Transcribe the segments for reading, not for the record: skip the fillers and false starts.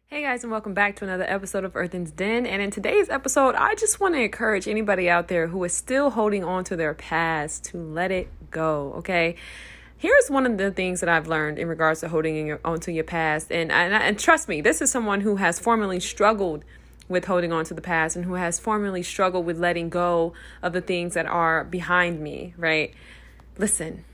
Hey guys, and welcome back to another episode of Earthen's Den. And in today's episode, I just want to encourage anybody out there who is still holding on to their past to let it go, okay? Here's one of the things that I've learned in regards to holding on to your past. And trust me, this is someone who has formerly struggled with holding on to the past and who has formerly struggled with letting go of the things that are behind me, right? Listen.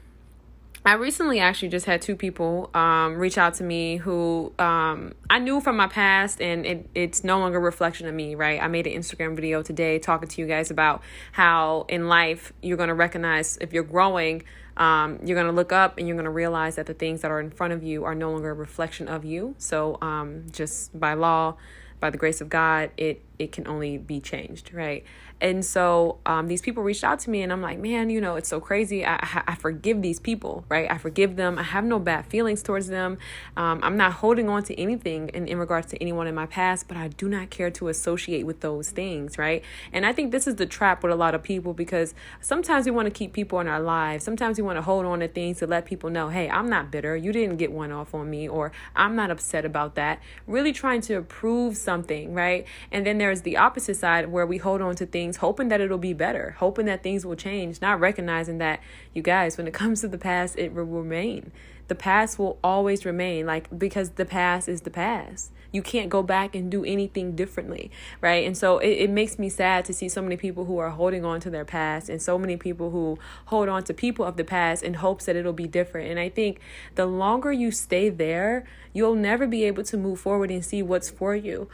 I recently actually just had two people reach out to me who I knew from my past, and it's no longer a reflection of me, right? I made an Instagram video today talking to you guys about how in life you're going to recognize if you're growing, you're going to look up and you're going to realize that the things that are in front of you are no longer a reflection of you. So just by law, by the grace of God, it can only be changed, right? And so these people reached out to me and I'm like, man, it's so crazy. I forgive these people, right? I forgive them. I have no bad feelings towards them. I'm not holding on to anything in regards to anyone in my past, but I do not care to associate with those things, right? And I think this is the trap with a lot of people, because sometimes we want to keep people in our lives. Sometimes we want to hold on to things to let people know, hey, I'm not bitter. You didn't get one off on me, or I'm not upset about that. Really trying to prove something, right? And then there's the opposite side where we hold on to things hoping that it'll be better, hoping that things will change, not recognizing that, you guys, when it comes to the past, it will remain. The past will always remain, because the past is the past. You can't go back and do anything differently, right? And so it makes me sad to see so many people who are holding on to their past, and so many people who hold on to people of the past in hopes that it'll be different. And I think the longer you stay there, you'll never be able to move forward and see what's for you,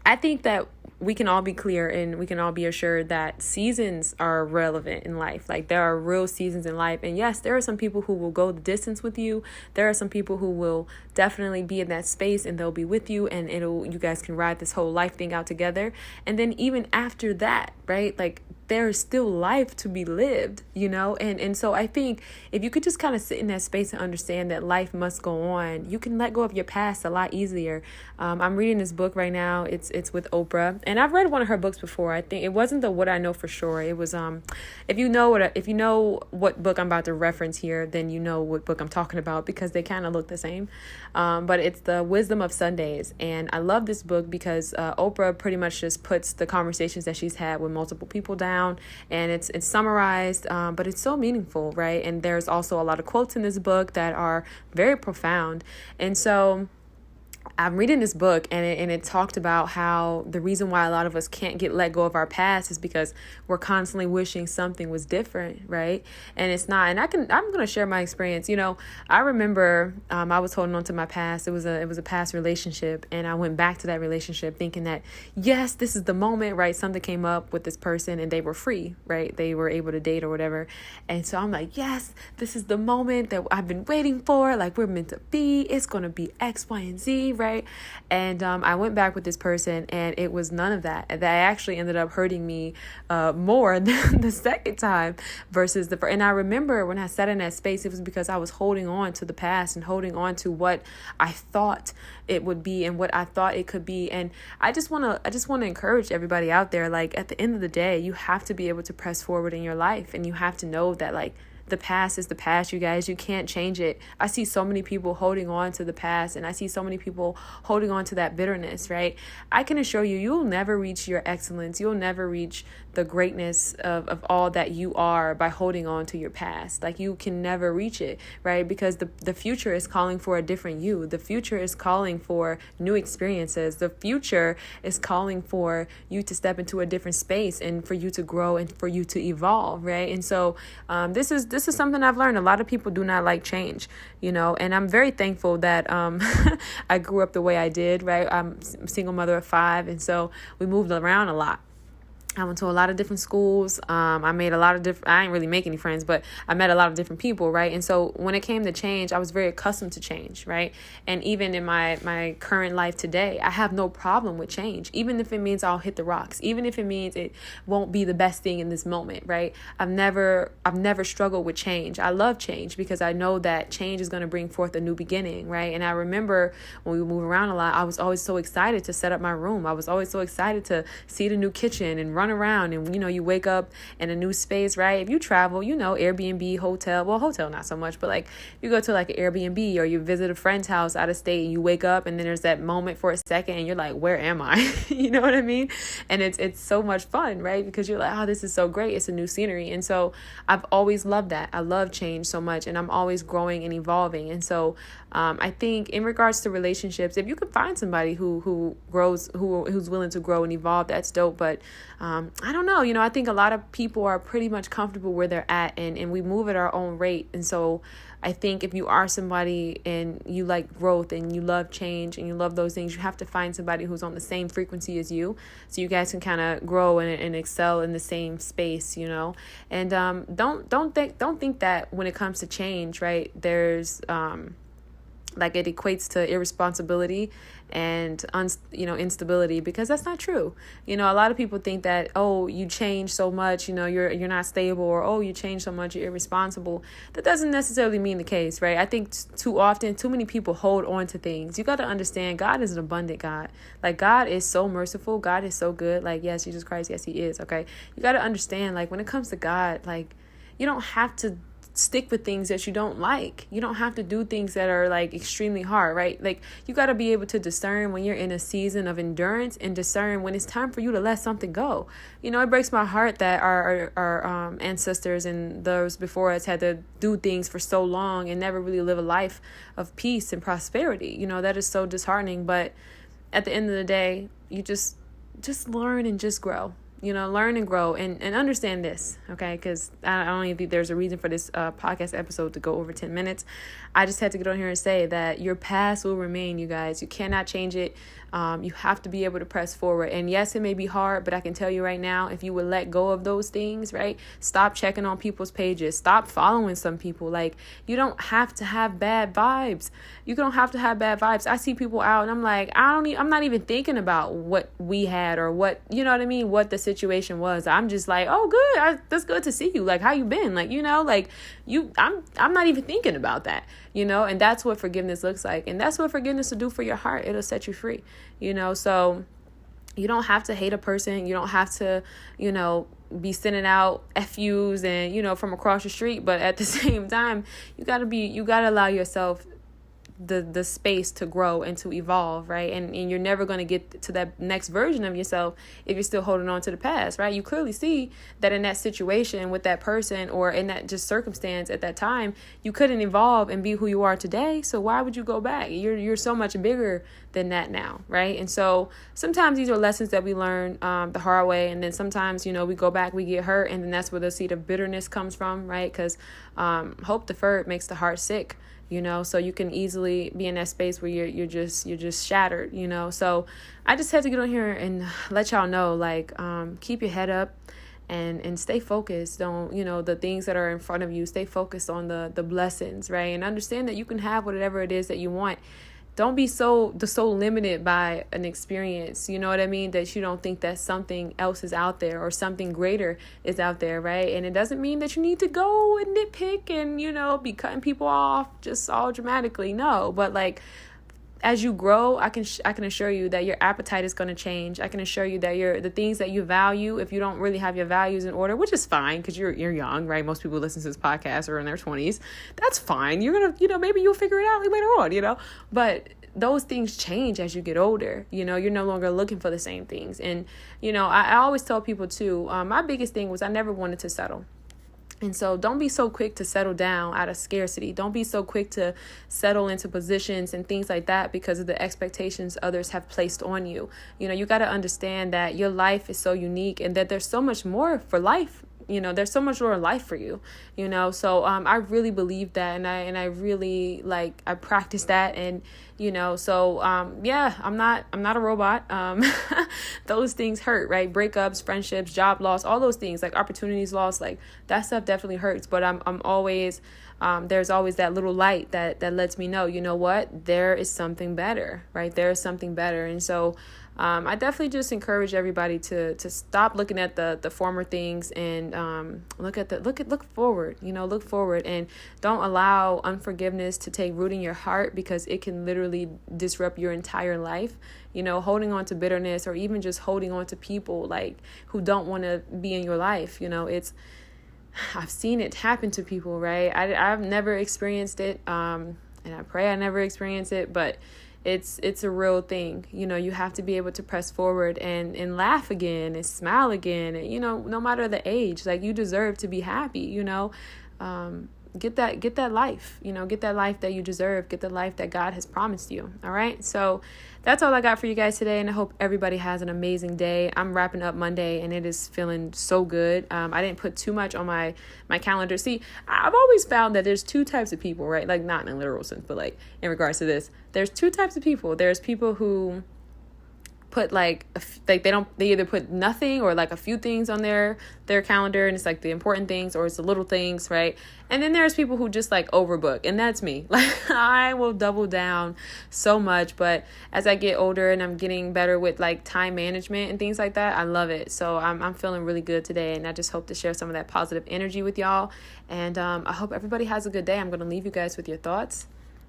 I think that we can all be clear and we can all be assured that seasons are relevant in life. Like, there are real seasons in life. And yes, there are some people who will go the distance with you. There are some people who will definitely be in that space and they'll be with you, and you guys can ride this whole life thing out together. And then even after that, right? Like, there's still life to be lived, and so I think if you could just kind of sit in that space and understand that life must go on, you can let go of your past a lot easier. I'm reading this book right now. It's with Oprah, and I've read one of her books before. I think it wasn't the What I Know for Sure. It was if you know what book I'm about to reference here, then you know what book I'm talking about, because they kind of look the same. But it's The Wisdom of Sundays, and I love this book because Oprah pretty much just puts the conversations that she's had with multiple people down. And it's summarized, but it's so meaningful, right? And there's also a lot of quotes in this book that are very profound. And so I'm reading this book, and it talked about how the reason why a lot of us can't let go of our past is because we're constantly wishing something was different, right? And it's not. And I'm going to share my experience. I remember I was holding on to my past. It was a past relationship, and I went back to that relationship thinking that, yes, this is the moment, right? Something came up with this person and they were free, right? They were able to date or whatever. And so I'm like, yes, this is the moment that I've been waiting for. Like, we're meant to be. It's going to be X, Y, and Z, right? And I went back with this person, and it was none of that. That actually ended up hurting me more than the second time versus the first. And I remember when I sat in that space, it was because I was holding on to the past and holding on to what I thought it would be and what I thought it could be. And I just want to encourage everybody out there, like, at the end of the day, you have to be able to press forward in your life, and you have to know that, like, the past is the past, you guys. You can't change it. I see so many people holding on to the past, and I see so many people holding on to that bitterness, right? I can assure you, you'll never reach your excellence. You'll never reach the greatness of all that you are by holding on to your past. Like, you can never reach it, right? Because the future is calling for a different you. The future is calling for new experiences. The future is calling for you to step into a different space and for you to grow and for you to evolve, right? And so this is something I've learned. A lot of people do not like change, and I'm very thankful that I grew up the way I did, right? I'm a single mother of 5, and so we moved around a lot. I went to a lot of different schools. I made a lot of different, I didn't really make any friends, but I met a lot of different people, right? And so when it came to change, I was very accustomed to change, right? And even in my current life today, I have no problem with change, even if it means I'll hit the rocks, even if it means it won't be the best thing in this moment, right? I've never struggled with change. I love change because I know that change is going to bring forth a new beginning, right? And I remember when we move around a lot, I was always so excited to set up my room. I was always so excited to see the new kitchen and run around and, you wake up in a new space, right? If you travel, Airbnb, hotel not so much, but like you go to like an Airbnb or you visit a friend's house out of state and you wake up and then there's that moment for a second and you're like, where am I? You know what I mean? And it's so much fun, right? Because you're like, oh, this is so great. It's a new scenery. And so I've always loved that. I love change so much, and I'm always growing and evolving. And so I think in regards to relationships, if you can find somebody who's willing to grow and evolve, that's dope. But I don't know, I think a lot of people are pretty much comfortable where they're at, and we move at our own rate. And so I think if you are somebody and you like growth and you love change and you love those things, you have to find somebody who's on the same frequency as you, so you guys can kind of grow and excel in the same space, And don't think that when it comes to change, right, there's like it equates to irresponsibility and instability, because that's not true. A lot of people think that, oh, you change so much, you're not stable, or oh, you change so much, you're irresponsible. That doesn't necessarily mean the case, right? I think too often too many people hold on to things. You got to understand, God is an abundant God. Like, God is so merciful, God is so good. Like, yes, Jesus Christ, yes, he is. Okay, you got to understand, like, when it comes to God, like, you don't have to stick with things that you don't like. You don't have to do things that are like extremely hard, right? Like, you got to be able to discern when you're in a season of endurance and discern when it's time for you to let something go. It breaks my heart that our ancestors and those before us had to do things for so long and never really live a life of peace and prosperity. That is so disheartening. But at the end of the day, you just learn and just grow. Learn and grow and understand this, okay? Because I don't even think there's a reason for this podcast episode to go over 10 minutes. I just had to get on here and say that your past will remain, you guys. You cannot change it. You have to be able to press forward. And yes, it may be hard, but I can tell you right now, if you would let go of those things, right? Stop checking on people's pages. Stop following some people. Like, you don't have to have bad vibes. You don't have to have bad vibes. I see people out and I'm like, I'm not even thinking about what we had or what, what I mean? What the situation was. I'm just like, oh, good. That's good to see you. Like, how you been? Like, I'm not even thinking about that, and that's what forgiveness looks like. And that's what forgiveness will do for your heart. It'll set you free, so you don't have to hate a person. You don't have to, be sending out FUs and, from across the street. But at the same time, you got to allow yourself the space to grow and to evolve, right? And you're never going to get to that next version of yourself if you're still holding on to the past, right? You clearly see that in that situation with that person or in that just circumstance at that time, you couldn't evolve and be who you are today. So why would you go back? You're so much bigger than that now, right? And so sometimes these are lessons that we learn the hard way, and then sometimes we go back, we get hurt, and then that's where the seed of bitterness comes from, right? Because hope deferred makes the heart sick. So you can easily be in that space where you're just shattered, So I just had to get on here and let y'all know, like, keep your head up and stay focused. Don't, the things that are in front of you, stay focused on the blessings, right? And understand that you can have whatever it is that you want. Don't be so limited by an experience, you know what I mean, that you don't think that something else is out there or something greater is out there, right? And it doesn't mean that you need to go and nitpick and, be cutting people off just all dramatically. No, but like, as you grow, I can assure you that your appetite is going to change. I can assure you that the things that you value, if you don't really have your values in order, which is fine because you're young, right? Most people listen to this podcast are in their 20s. That's fine. You're going to, maybe you'll figure it out later on, but those things change as you get older. You're no longer looking for the same things. And, I always tell people too, my biggest thing was I never wanted to settle. And so don't be so quick to settle down out of scarcity. Don't be so quick to settle into positions and things like that because of the expectations others have placed on you. You got to understand that your life is so unique and that there's so much more for life. There's so much more life for you, so I really believe that. And I really I practice that. And, so I'm not a robot. Those things hurt, right? Breakups, friendships, job loss, all those things, like opportunities lost, like that stuff definitely hurts. But I'm always there's always that little light that lets me know, you know what, there is something better, right? There is something better. And so I definitely just encourage everybody to stop looking at the former things and look forward, look forward, and don't allow unforgiveness to take root in your heart, because it can literally disrupt your entire life. Holding on to bitterness, or even just holding on to people like who don't want to be in your life. I've seen it happen to people, right? I've never experienced it, and I pray I never experience it, but it's a real thing. You have to be able to press forward and laugh again and smile again. And, no matter the age, like, you deserve to be happy, get that life, get that life that you deserve, get the life that God has promised you. All right. So that's all I got for you guys today. And I hope everybody has an amazing day. I'm wrapping up Monday and it is feeling so good. I didn't put too much on my calendar. See, I've always found that there's two types of people, right? Like, not in a literal sense, but like in regards to this, there's two types of people. There's people who put they either put nothing or like a few things on their calendar, and it's like the important things, or it's the little things, right? And then there's people who just like overbook, and that's me. Like, I will double down so much, but as I get older and I'm getting better with like time management and things like that, I love it. So I'm feeling really good today, and I just hope to share some of that positive energy with y'all. And I hope everybody has a good day. I'm going to leave you guys with your thoughts.